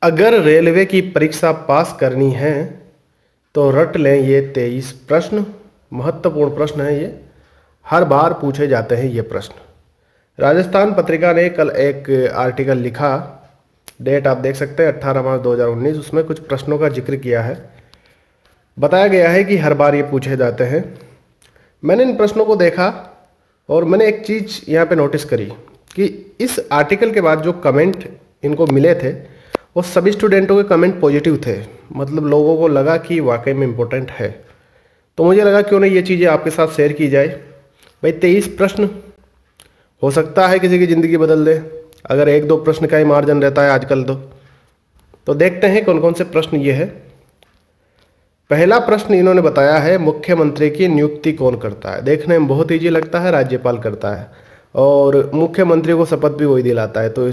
अगर रेलवे की परीक्षा पास करनी है तो रट लें ये 23 प्रश्न। महत्वपूर्ण प्रश्न है ये, हर बार पूछे जाते हैं ये प्रश्न। राजस्थान पत्रिका ने कल एक आर्टिकल लिखा, डेट आप देख सकते हैं 18 मार्च 2019। उसमें कुछ प्रश्नों का जिक्र किया है। बताया गया है कि हर बार ये पूछे जाते हैं। मैंने इन प्रश्नों को देखा और मैंने एक चीज़ यहाँ पे नोटिस करी कि इस आर्टिकल के बाद जो कमेंट इनको मिले थे वो सभी स्टूडेंटों के कमेंट पॉजिटिव थे। मतलब लोगों को लगा कि वाकई में इम्पोर्टेंट है। तो मुझे लगा क्यों नहीं ये चीज़ें आपके साथ शेयर की जाए। भाई 23 प्रश्न, हो सकता है किसी की ज़िंदगी बदल दे अगर एक दो प्रश्न का ही मार्जिन रहता है आजकल। तो देखते हैं कौन कौन से प्रश्न ये है। पहला प्रश्न इन्होंने बताया है, मुख्यमंत्री की नियुक्ति कौन करता है। देखने में बहुत ईजी लगता है, राज्यपाल करता है और मुख्यमंत्री को शपथ भी वही दिलाता है। तो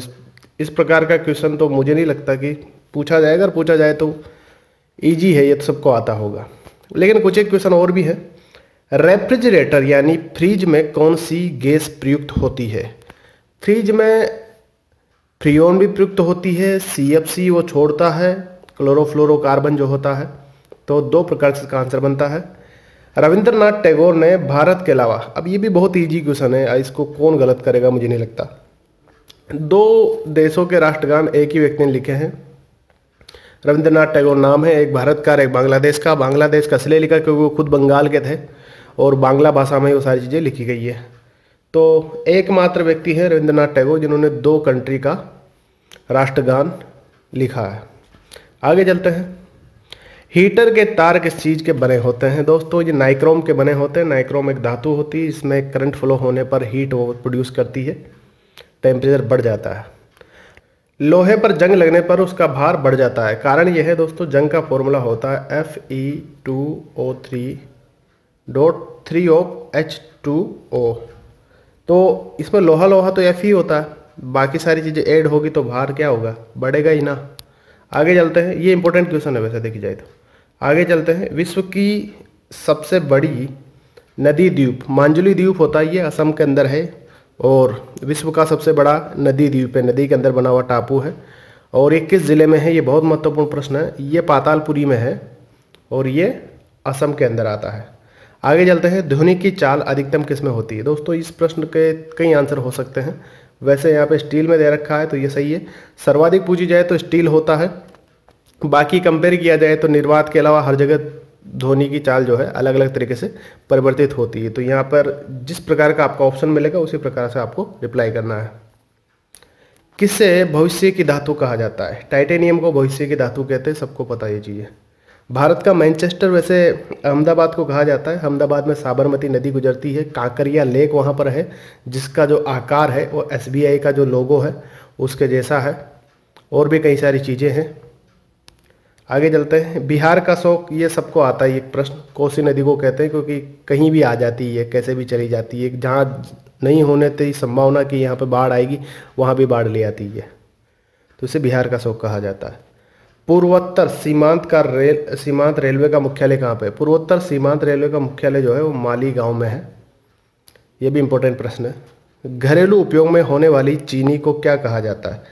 इस प्रकार का क्वेश्चन तो मुझे नहीं लगता कि पूछा जाएगा। अगर पूछा जाए तो ईजी है, ये तो सबको आता होगा। लेकिन कुछ एक क्वेश्चन और भी है। रेफ्रिजरेटर यानी फ्रिज में कौन सी गैस प्रयुक्त होती है। फ्रिज में फ्रीऑन भी प्रयुक्त होती है, CFC वो छोड़ता है, क्लोरोफ्लोरोकार्बन जो होता है। तो दो प्रकार से इसका आंसर बनता है। रविंद्रनाथ टैगोर ने भारत के अलावा, अब ये भी बहुत ईजी क्वेश्चन है, इसको कौन गलत करेगा मुझे नहीं लगता। दो देशों के राष्ट्रगान एक ही व्यक्ति ने लिखे हैं। रविंद्रनाथ टैगोर नाम है, एक भारत का एक बांग्लादेश का। बांग्लादेश का इसलिए लिखा क्योंकि वो खुद बंगाल के थे और बांग्ला भाषा में वो सारी चीज़ें लिखी गई है। तो एकमात्र व्यक्ति है रविंद्रनाथ टैगोर जिन्होंने दो कंट्री का राष्ट्रगान लिखा है। आगे चलते हैं। हीटर के तार किस चीज़ के बने होते हैं। दोस्तों ये नाइक्रोम के बने होते हैं। नाइक्रोम एक धातु होती है, इसमें करंट फ्लो होने पर हीट वो प्रोड्यूस करती है, टेम्परेचर बढ़ जाता है। लोहे पर जंग लगने पर उसका भार बढ़ जाता है। कारण यह है दोस्तों, जंग का फॉर्मूला होता है Fe2O3.3O तो इसमें लोहा लोहा तो Fe होता है, बाकी सारी चीज़ें ऐड होगी तो भार क्या होगा, बढ़ेगा ही ना। आगे चलते हैं। ये इंपॉर्टेंट क्वेश्चन है वैसे देखी जाए तो। आगे चलते हैं। विश्व की सबसे बड़ी नदी द्वीप मांजुली द्वीप होता है, ये असम के अंदर है और विश्व का सबसे बड़ा नदी द्वीप है, नदी के अंदर बना हुआ टापू है। और ये किस ज़िले में है, ये बहुत महत्वपूर्ण प्रश्न है। ये पातालपुरी में है और ये असम के अंदर आता है। आगे चलते हैं। ध्वनि की चाल अधिकतम किस में होती है। दोस्तों इस प्रश्न के कई आंसर हो सकते हैं। वैसे यहाँ पे स्टील में दे रखा है तो ये सही है। सर्वाधिक पूछी जाए तो स्टील होता है। बाकी कंपेयर किया जाए तो निर्वात के अलावा हर जगह ध्वनि की चाल जो है अलग अलग तरीके से परिवर्तित होती है। तो यहाँ पर जिस प्रकार का आपका ऑप्शन मिलेगा उसी प्रकार से आपको रिप्लाई करना है। किससे भविष्य की धातु कहा जाता है। टाइटेनियम को भविष्य की धातु कहते हैं, सबको पता ये चीज़ है। भारत का मैनचेस्टर वैसे अहमदाबाद को कहा जाता है। अहमदाबाद में साबरमती नदी गुजरती है। कांकरिया लेक वहाँ पर है जिसका जो आकार है वो SBI का जो लोगो है उसके जैसा है। और भी कई सारी चीज़ें हैं। आगे चलते हैं। बिहार का शौक, ये सबको आता है। एक प्रश्न कोसी नदी को कहते हैं क्योंकि कहीं भी आ जाती है, कैसे भी चली जाती है। जहाँ नहीं होने की संभावना कि यहाँ पे बाढ़ आएगी वहाँ भी बाढ़ ले आती है, तो इसे बिहार का शौक कहा जाता है। पूर्वोत्तर सीमांत रेलवे का मुख्यालय कहाँ पे है। पूर्वोत्तर सीमांत रेलवे का मुख्यालय जो है वो माली गाँव में है। ये भी इम्पोर्टेंट प्रश्न है। घरेलू उपयोग में होने वाली चीनी को क्या कहा जाता है।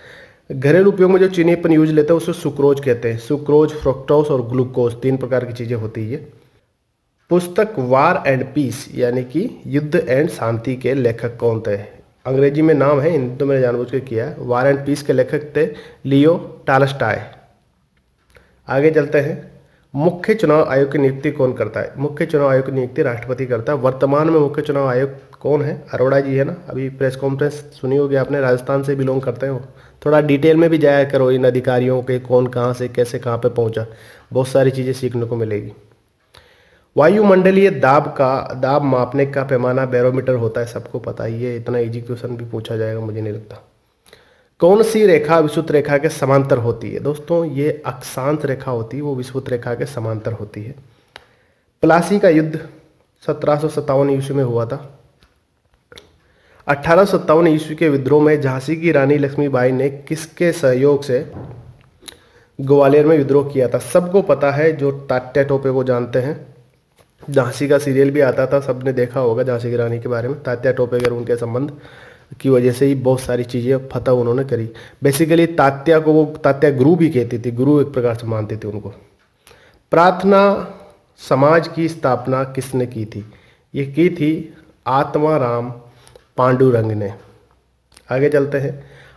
घरेलू उपयोग में जो चीनी अपन यूज लेते हैं उसे सुक्रोज कहते हैं। सुक्रोज, फ्रक्टोज और ग्लूकोज, तीन प्रकार की चीज़ें होती है। पुस्तक वार एंड पीस यानी कि युद्ध एंड शांति के लेखक कौन थे। अंग्रेजी में नाम है, हिंदी तो मैंने जानबूझ के किया है। वार एंड पीस के लेखक थे लियो टॉल्स्टॉय। आगे चलते हैं। मुख्य चुनाव आयोग की नियुक्ति कौन करता है। मुख्य चुनाव आयोग की नियुक्ति राष्ट्रपति करता है। वर्तमान में मुख्य चुनाव आयोग कौन है, अरोड़ा जी है ना। अभी प्रेस कॉन्फ्रेंस सुनी होगी आपने, राजस्थान से बिलोंग करते हैं वो। थोड़ा डिटेल में भी जाया करो इन अधिकारियों के, कौन कहाँ से कैसे कहाँ पे पहुँचा, बहुत सारी चीज़ें सीखने को मिलेगी। वायुमंडलीय दाब मापने का पैमाना बैरोमीटर होता है, सबको पता ही है। इतना इजी क्वेश्चन भी पूछा जाएगा मुझे नहीं लगता। कौन सी रेखा विषुवत रेखा के समांतर होती है। दोस्तों ये अक्षांश रेखा होती है, वो विषुवत रेखा के समांतर होती है। प्लासी का युद्ध 1757 ईस्वी में हुआ था। 1857 ईस्वी के विद्रोह में झांसी की रानी लक्ष्मीबाई ने किसके सहयोग से ग्वालियर में विद्रोह किया था। सबको पता है, जो तात्या टोपे को जानते हैं। झांसी का सीरियल भी आता था, सबने देखा होगा झांसी की रानी के बारे में, तात्या टोपे और उनके संबंध। की वजह से ही बहुत सारी चीज़ें फतह उन्होंने करी। बेसिकली तात्या को वो तात्या गुरु भी कहती थी, गुरु एक प्रकार से मानते थे उनको। प्रार्थना समाज की स्थापना किसने की थी? ये की थी आत्माराम पांडुरंग ने। आगे चलते हैं।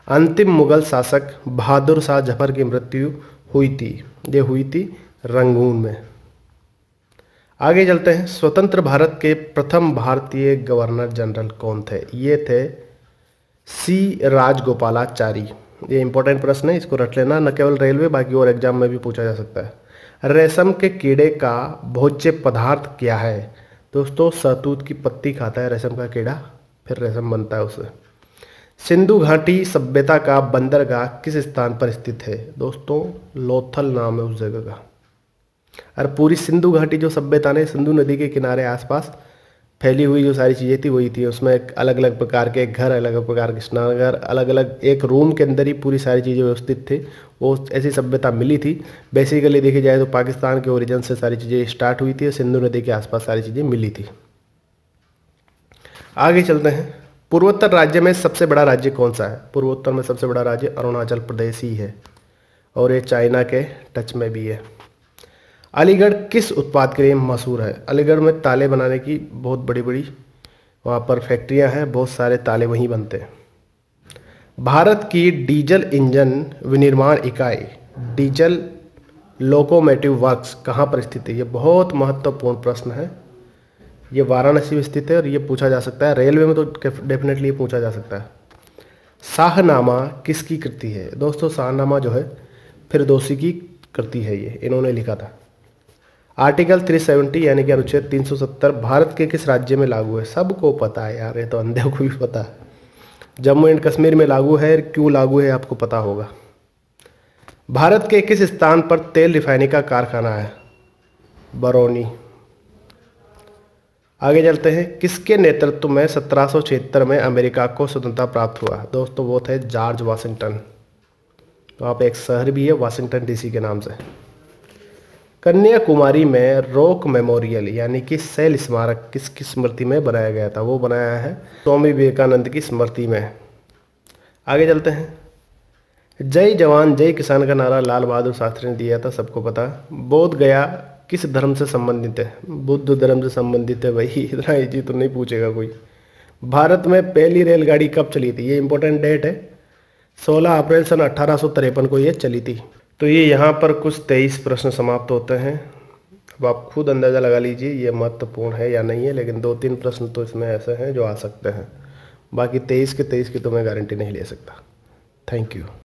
अंतिम मुगल शासक बहादुर शाह जफर की मृत्यु हुई थी, ये हुई थी रंगून में। आगे चलते हैं। स्वतंत्र भारत के प्रथम भारतीय गवर्नर जनरल कौन थे? ये थे सी राजगोपालाचारी। ये इंपॉर्टेंट प्रश्न है, इसको रट लेना, न केवल रेलवे बाकी और एग्जाम में भी पूछा जा सकता है। रेशम के कीड़े का भोज्य पदार्थ क्या है? दोस्तों शहतूत की पत्ती खाता है रेशम का कीड़ा, फिर रेशम बनता है उससे। सिंधु घाटी सभ्यता का बंदरगाह किस स्थान पर स्थित है? दोस्तों लोथल नाम है उस जगह का। और पूरी सिंधु घाटी जो सभ्यता ने सिंधु नदी के किनारे आसपास फैली हुई जो सारी चीज़ें थी वही थी। उसमें एक अलग अलग प्रकार के घर, अलग अलग प्रकार के स्नानघर, अलग अलग एक रूम के अंदर ही पूरी सारी चीज़ें व्यवस्थित थी। वो ऐसी सभ्यता मिली थी। बेसिकली देखी जाए तो पाकिस्तान के ओरिजिन से सारी चीज़ें स्टार्ट हुई थी और सिंधु नदी के आसपास सारी चीज़ें मिली थी। आगे चलते हैं। पूर्वोत्तर राज्य में सबसे बड़ा राज्य कौन सा है? पूर्वोत्तर में सबसे बड़ा राज्य अरुणाचल प्रदेश ही है और ये चाइना के टच में भी है। अलीगढ़ किस उत्पाद के लिए मशहूर है? अलीगढ़ में ताले बनाने की बहुत बड़ी बड़ी वहाँ पर फैक्ट्रियाँ हैं, बहुत सारे ताले वहीं बनते हैं। भारत की डीजल इंजन विनिर्माण इकाई डीजल लोकोमोटिव वर्क्स कहाँ पर स्थित है? ये बहुत महत्वपूर्ण प्रश्न है। ये वाराणसी में स्थित है और ये पूछा जा सकता है रेलवे में, तो डेफिनेटली ये पूछा जा सकता है। शाहनामा किसकी कृति है? दोस्तों शाहनामा जो है फिरदौसी की कृति है, ये इन्होंने लिखा था। आर्टिकल 370 यानी कि अनुच्छेद 370 भारत के किस राज्य में लागू है? सबको पता है यार, ये तो अंधे को भी पता है। जम्मू एंड कश्मीर में लागू है। क्यों लागू है आपको पता होगा। भारत के किस स्थान पर तेल रिफाइनरी का कारखाना है? बरौनी। आगे चलते हैं। किसके नेतृत्व में 1776 में अमेरिका को स्वतंत्रता प्राप्त हुआ? दोस्तों वो थे जॉर्ज वाशिंगटन। वहाँ पे एक शहर भी है वाशिंगटन डीसी के नाम से। कन्याकुमारी में रॉक मेमोरियल यानी कि शैल स्मारक किसकी स्मृति में बनाया गया था? वो बनाया है स्वामी विवेकानंद की स्मृति में। आगे चलते हैं। जय जवान जय किसान का नारा लाल बहादुर शास्त्री ने दिया था, सबको पता। बोध गया किस धर्म से संबंधित है? बुद्ध धर्म से संबंधित है भाई, इतना इजी तो नहीं पूछेगा कोई। भारत में पहली रेलगाड़ी कब चली थी? ये इंपॉर्टेंट डेट है, 16 अप्रैल सन 1853 को ये चली थी। तो ये यहाँ पर कुछ 23 प्रश्न समाप्त होते हैं। अब आप खुद अंदाज़ा लगा लीजिए ये महत्वपूर्ण है या नहीं है, लेकिन 2-3 प्रश्न तो इसमें ऐसे हैं जो आ सकते हैं। बाकी 23 के 23 की तो मैं गारंटी नहीं ले सकता। Thank you.